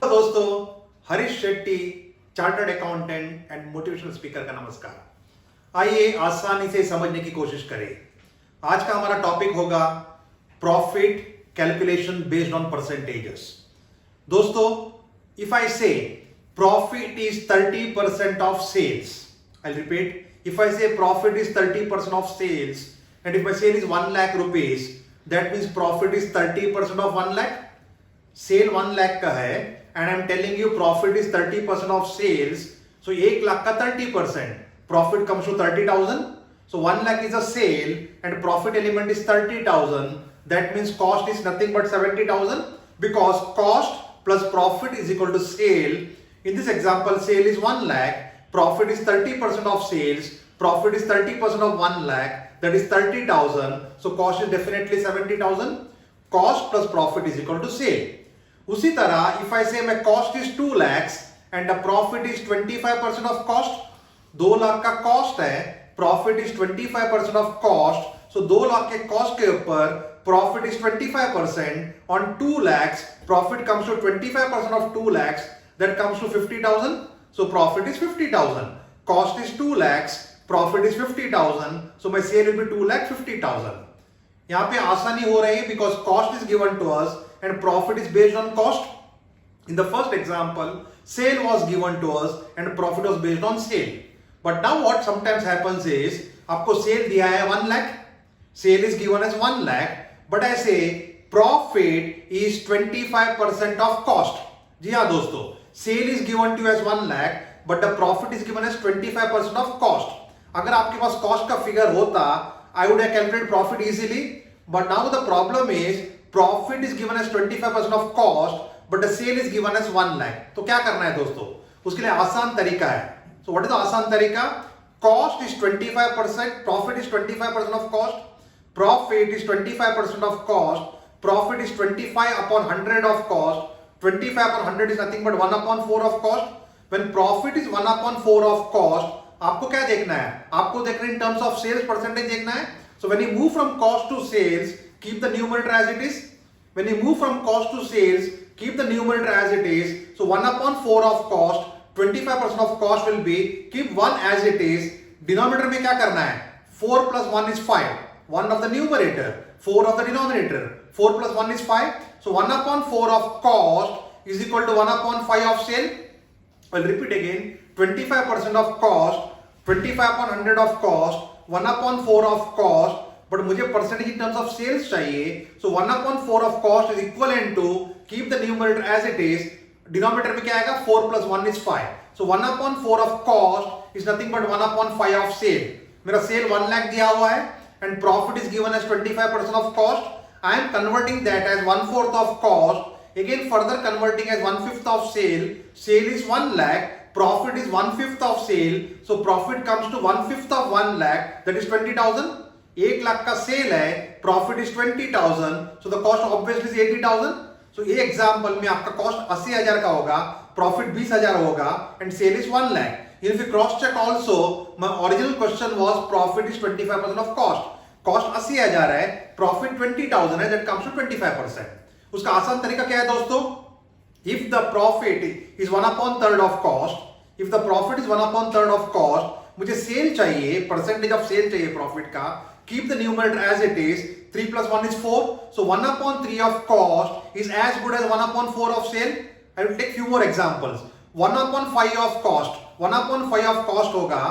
दोस्तों, Harish Shetty chartered accountant and motivational speaker का नमस्कार। आइए आसानी से समझने की कोशिश करें। आज का हमारा टॉपिक होगा profit calculation based on percentages. दोस्तों, if I say profit is 30% of sales, I repeat, if I say profit is 30% of sales and if my sale is 1 lakh rupees, that means profit is 30% of 1 lakh. Sale 1 lakh का है and I'm telling you profit is 30% of sales. So 1 lakh का 30%. Profit comes to 30,000. So 1 lakh is a sale and profit element is 30,000. That means cost is nothing but 70,000 because cost plus profit is equal to sale. In this example, sale is 1 lakh. Profit is 30% of sales. Profit is 30% of 1 lakh. That is 30,000. So cost is definitely 70,000. Cost plus profit is equal to sale. उसी तरह if I say my cost is 2 lakhs and the profit is 25% of cost, 2 lakh का cost है, profit is 25% of cost. So 2 lakh के cost के ऊपर profit is 25% on 2 lakhs. Profit comes to 25% of 2 lakhs. That comes to 50,000. So profit is 50,000. Cost is 2 lakhs. Profit is 50,000. So my sale will be 2 lakh 50,000. यहाँ पे आसानी हो रही है because cost is given to us and profit is based on cost. In the first example, sale was given to us and profit was based on sale. But now what sometimes happens is आपको sale दिया है 1 lakh. Sale is given as 1 lakh. But I say profit is 25% of cost. जी हाँ दोस्तों, sale is given to you as 1 lakh but the profit is given as 25% of cost. अगर आपके पास cost का figure होता, I would have calculated profit easily. But now the problem is profit is given as 25% of cost but the sale is given as 1 lakh. तो क्या करना है दोस्तों? उसके लिए आसान तरीका है. So what is the आसान तरीका? Cost is 25%, profit is 25% of cost, profit is 25% of cost, profit is 25 upon 100 of cost. 25 upon 100 is nothing but 1 upon 4 of cost. When profit is 1 upon 4 of cost, आपको क्या देखना है? आपको देखना है in terms of sales percentage देखना है. So when you move from cost to sales, keep the numerator as it is. When you move from cost to sales, keep the numerator as it is. So 1 upon 4 of cost, 25% of cost will be, keep 1 as it is. Denominator में क्या करना है? 4 plus 1 is 5. 1 of the numerator, 4 of the denominator. 4 plus 1 is 5. So 1 upon 4 of cost is equal to 1 upon 5 of sale. I'll repeat again. 25% of cost, 25 upon 100 of cost, 1 upon 4 of cost. But मुझे percentage in terms of sales चाहिए. So 1 upon 4 of cost is equivalent to, keep the numerator as it is. Denominator में क्या आएगा? 4 plus 1 is 5. So 1 upon 4 of cost is nothing but 1 upon 5 of sale. मेरा sale 1 lakh दिया हुआ है and profit is given as 25% of cost. I am converting that as 1/4 of cost. Again further converting as 1/5 of sale. Sale is 1 lakh. Profit is 1/5 of sale. So profit comes to 1/5 of 1 lakh. That is 20,000. 1 lakh का sale है. Profit is 20,000. So the cost obviously is 80,000. So ये example में आपका cost 80,000 का होगा. Profit 20,000 होगा. And sale is 1 lakh. If you cross check also, my original question was profit is 25% of cost. Cost 80,000 है, profit 20,000 है, that comes to 25%. उसका आसान तरीका क्या है दोस्तों? If the profit is 1 upon 3rd of cost, if the profit is 1 upon 3rd of cost, मुझे sale चाहिए, परसेंटेज ऑफ सेल चाहिए प्रॉफिट का. Keep the numerator as it is. 3 plus 1 is 4. So 1 upon 3 of cost is as good as 1 upon 4 of sale. I will take few more examples. 1 upon 5 of cost, 1 upon 5 of cost होगा,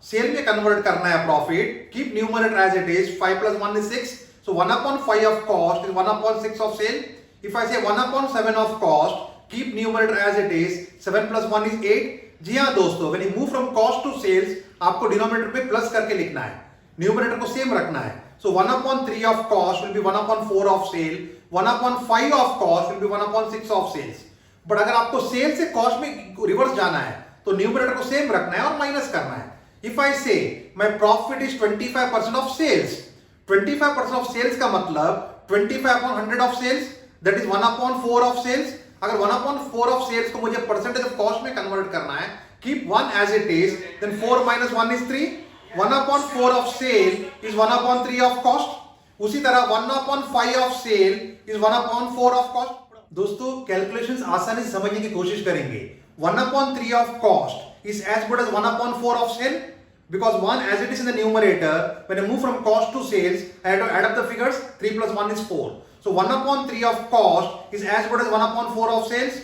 sale में convert करना है profit. Keep numerator as it is. 5 plus 1 is 6. So 1 upon 5 of cost is 1 upon 6 of sale. If I say 1 upon 7 of cost, keep numerator as it is. 7 plus 1 is 8. जी हाँ दोस्तों, when you move from cost to sales, आपको denominator पे plus करके लिखना है, numerator को same रखना है. So 1 upon 3 of cost will be 1 upon 4 of sale. 1 upon 5 of cost will be 1 upon 6 of sales. But अगर आपको सेल से कॉस्ट में रिवर्स जाना है तो न्यूमरेटर को सेम रखना है और माइनस करना है. If I say my profit is 25% of sales, 25% of sales का मतलब 25 upon 100 of sales, that is 1 upon 4 of sales. अगर 1 upon 4 of sales को मुझे percentage of cost में convert करना है, keep 1 as it is, then 4 minus 1 is 3. 1 upon 4 of sale is 1 upon 3 of cost. उसी तरह 1 upon 5 of sale is 1 upon 4 of cost. दोस्तों calculations आसानी से समझने की कोशिश करेंगे. 1/3 of cost is as good as 1/4 of sale because 1 as it is in the numerator. When I move from cost to sales, I have to add up the figures. 3 plus 1 is 4. So 1/3 of cost is as good as 1/4 of sales.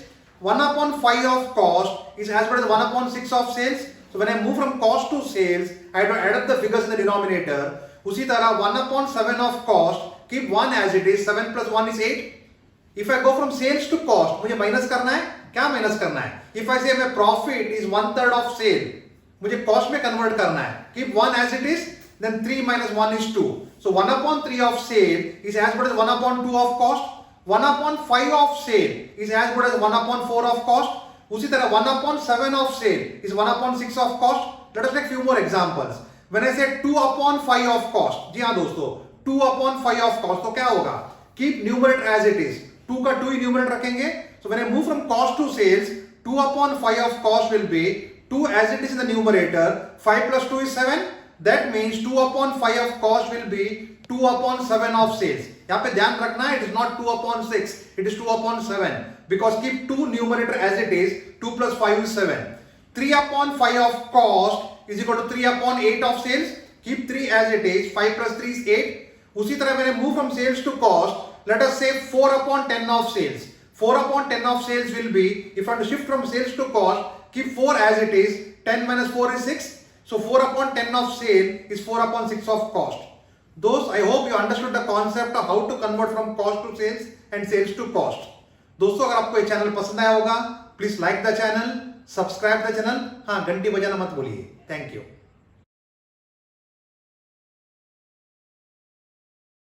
1/5 of cost is as good as 1/6 of sales. So when I move from cost to sales, I have to add up the figures in the denominator. उसी तरह 1/7 of cost, keep 1 as it is. 7 plus 1 is 8. If I go from sales to cost, मुझे minus करना है. क्या minus करना है? If I say my profit is 1/3 of sale, मुझे cost में कन्वर्ट करना है. Keep 1 as it is, then 3 minus 1 is 2. So 1/3 of sale is as good as 1/2 of cost. 1/5 of sale is as good as 1/4 of cost. उसी तरह 1/7 of sale is 1/6 of cost. Let us take few more examples. When I say 2/5 of cost, जी हाँ दोस्तों, 2/5 of cost, तो क्या होगा? Keep numerator as it is. 2 का 2 ही numerator रखेंगे. So when I move from cost to sales, 2/5 of cost will be 2 as it is in the numerator. 5 plus 2 is 7. That means 2/5 of cost will be 2/7 of sales. यहाँ पे ध्यान रखना है, it is not 2/6, it is 2/7 because keep 2 numerator as it is. 2 plus 5 is 7. 3/5 of cost is equal to 3/8 of sales. Keep 3 as it is. 5 plus 3 is 8. उसी तरह मैंने move from sales to cost. Let us say 4/10 of sales. 4/10 of sales will be, if I want to shift from sales to cost, keep 4 as it is. 10 minus 4 is 6. So 4/10 of sale is 4/6 of cost. Those, I hope you understood the concept of how to convert from cost to sales and sales to cost. दोस्तों अगर आपको ये channel पसंद आया होगा, please like the channel, subscribe the channel. हाँ, घंटी बजाना मत भूलिए. Thank you.